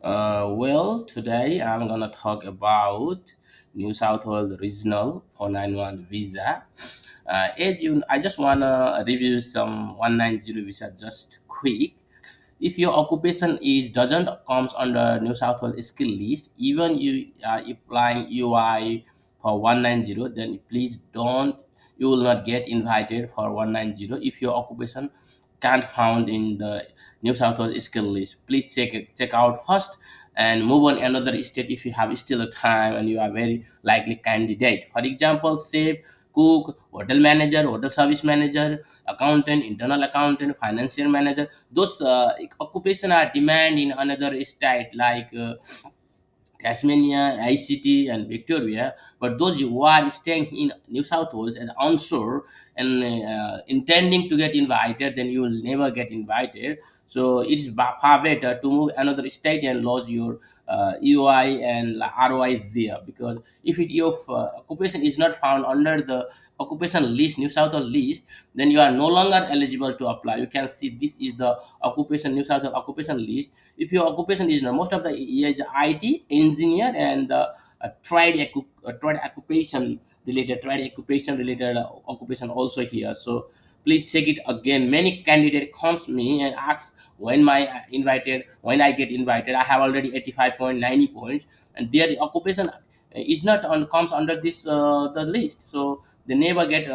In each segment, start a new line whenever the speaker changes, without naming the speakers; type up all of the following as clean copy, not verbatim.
Well, today I'm gonna talk about New South Wales Regional 491 visa. I just wanna review some 190 visa just quick. If your occupation is doesn't comes under New South Wales skill list, even you are applying UI for 190, then please don't. You will not get invited for 190 if your occupation can't found in the New South Wales skill list. Please check out first and move on another state if you have still a time and you are very likely candidate. For example, say cook, hotel manager, hotel service manager, accountant, internal accountant, financial manager. Those occupation are demand in another state like Tasmania, ICT, and Victoria. But those who are staying in New South Wales as onshore and intending to get invited, then you will never get invited. So it's far better to move another state and lose your UI and ROI there, because if your occupation is not found under the occupation list, New South Wales list, then you are no longer eligible to apply. You can see this is the occupation New South Wales occupation list. If your occupation is most of the is IT engineer and trade occupation related occupation also here. So please check it again. Many candidate comes to me and asks when I get invited. I have already 85.90 points, and their occupation is not on comes under this the list. So they never get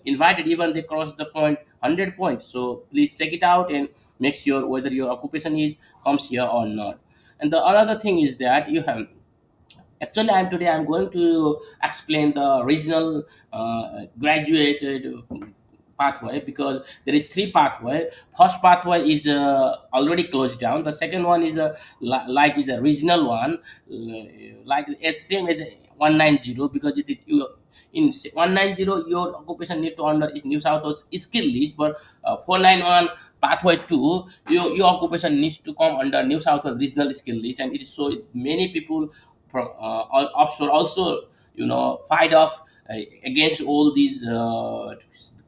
invited even they cross the point 100 points. So please check it out and make sure whether your occupation is comes here or not. And the another thing is that you have actually I'm going to explain the regional graduated pathway, because there is three pathway. First pathway is already closed down. The second one is a like is a regional one, like it's same as 190, because you in 190 your occupation need to under is New South Wales skill list, but 491 pathway 2 your occupation needs to come under New South Wales regional skill list. And it is so many people from offshore also fight off against all these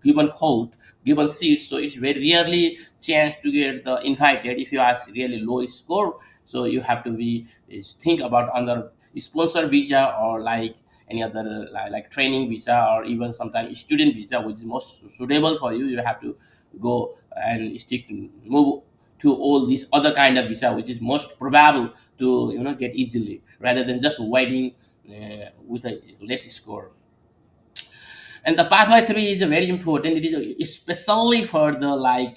given code given seats. So it's very rarely chance to get the invited if you have really low score. So you have to be think about under sponsor visa or like any other like training visa or even sometimes student visa, which is most suitable for you. You have to go and stick move to all these other kind of visa which is most probable to get easily, rather than just waiting with a less score. And the pathway 3 is very important. It is especially for the like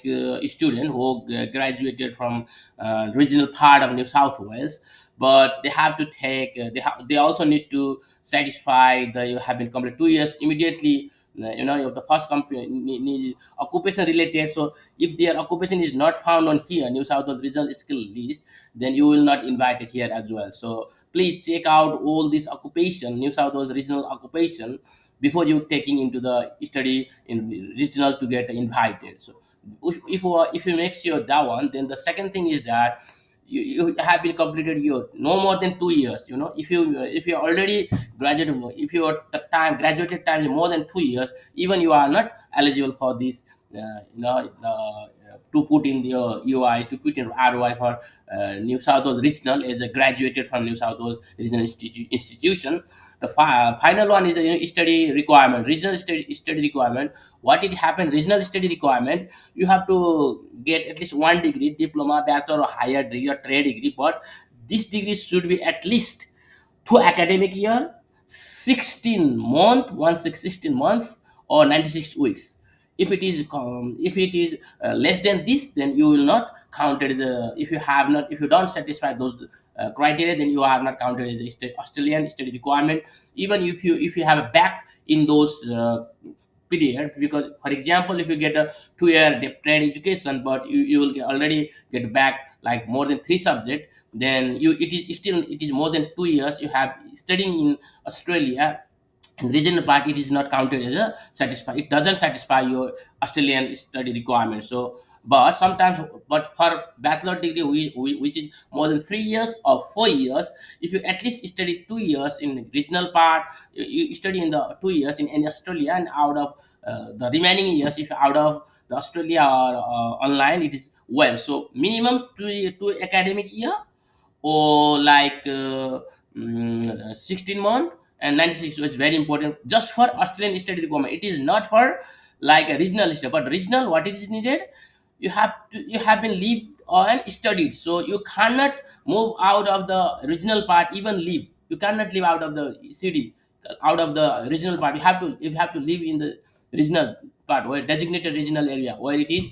student who graduated from regional part of New South Wales, but they have to take they also need to satisfy the you have been completed 2 years immediately. Of the first company occupation related. So if their occupation is not found on here New South Wales regional skill list, then you will not invited here as well. So please check out all this occupation New South Wales regional occupation before you taking into the study in regional to get invited. So if you make sure that one, then the second thing is that you have been completed your no more than 2 years. If you already graduated, if your time graduated time is more than 2 years, even you are not eligible for this to put in your UI, to put in ROI for New South Wales regional as a graduated from New South Wales regional institution. The final one is the study requirement, regional study requirement. What it happened, regional study requirement, you have to get at least one degree, diploma, bachelor or higher degree or trade degree. But this degree should be at least 2 academic year, 16 month, 16 months or 96 weeks. If it is less than this, then you will not counted as a, if you don't satisfy those criteria, then you are not counted as a Australian study requirement. Even if you have a back in those period, because for example if you get a 2 year trade education, but you will already get back like more than three subject, then it is more than 2 years you have studying in Australia. And regional part, it is not counted as a satisfy, it doesn't satisfy your Australian study requirement. So but sometimes, but for bachelor degree which is more than 3 years or 4 years, if you at least study 2 years in regional part, you study in the 2 years in Australia, and out of the remaining years, if out of the Australia or online, it is well. So minimum two academic year or like 16 month and 96. So it's very important just for Australian study requirement. It is not for like a regional study, but regional what is needed, you have been lived and studied, so you cannot move out of the regional part. Even live, you cannot live out of the city, out of the regional part. You have to live in the regional part, where designated regional area where it is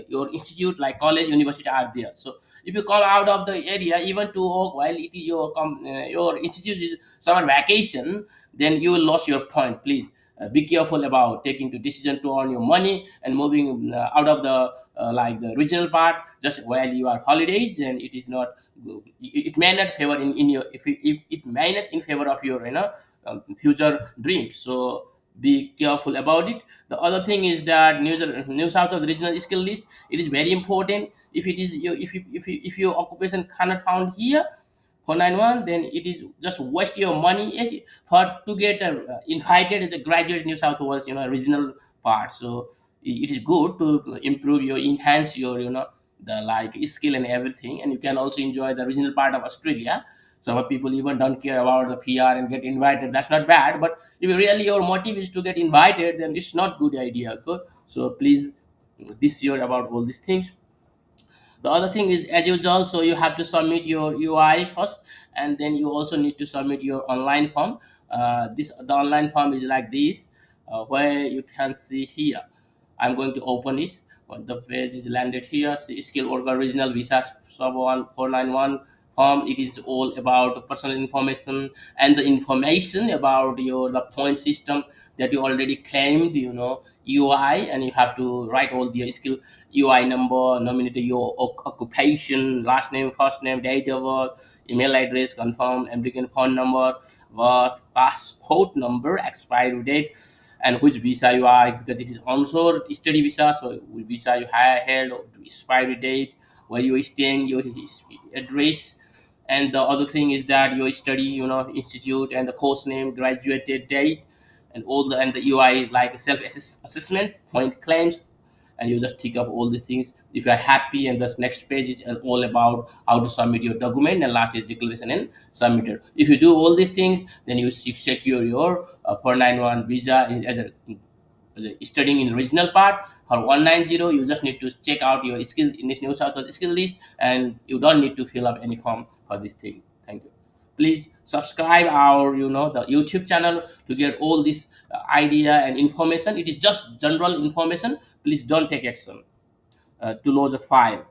your institute like college university are there. So if you come out of the area even to work while it is your institute is summer vacation, then you will lose your point. Please be careful about taking the decision to earn your money and moving out of the like the regional part just while you are holidays, and it is not good. It may not favor in your, if it may not in favor of your future dreams. So be careful about it. The other thing is that New South Wales regional skill list, it is very important. If it is your, if your occupation cannot found here for 91, then it is just waste your money for to get invited as a graduate New South Wales regional part. So it is good to improve your, enhance your the like skill and everything, and you can also enjoy the regional part of Australia. Some people even don't care about the PR and get invited. That's not bad, but if really your motive is to get invited, then it's not good idea. Good. So please be sure about all these things. The other thing is, as usual, so you have to submit your UI first, and then you also need to submit your online form. This the online form is like this, where you can see here. I'm going to open this. When the page is landed here, see skill worker regional visa sub 1491 form. It is all about personal information and the information about your the point system that you already claimed, UI, and you have to write all the skill UI number, nominate your occupation, last name, first name, date of birth, email address, confirm, applicant phone number, birth, passport number, expiry date, and which visa you are, because it is also study visa. So which visa you have held, expiry date, where you are staying, your address, and the other thing is that your study, institute, and the course name, graduated date, and all the and the UI like self assessment, point claims, and you just tick up all these things if you are happy. And this next page is all about how to submit your document, and last is declaration and submitted. If you do all these things, then you secure your 491 visa studying in regional part. For 190, you just need to check out your skill in this New South Wales skill list, and you don't need to fill up any form for this thing. Thank you. Please subscribe our the YouTube channel to get all this idea and information. It is just general information. Please don't take action to lose a file.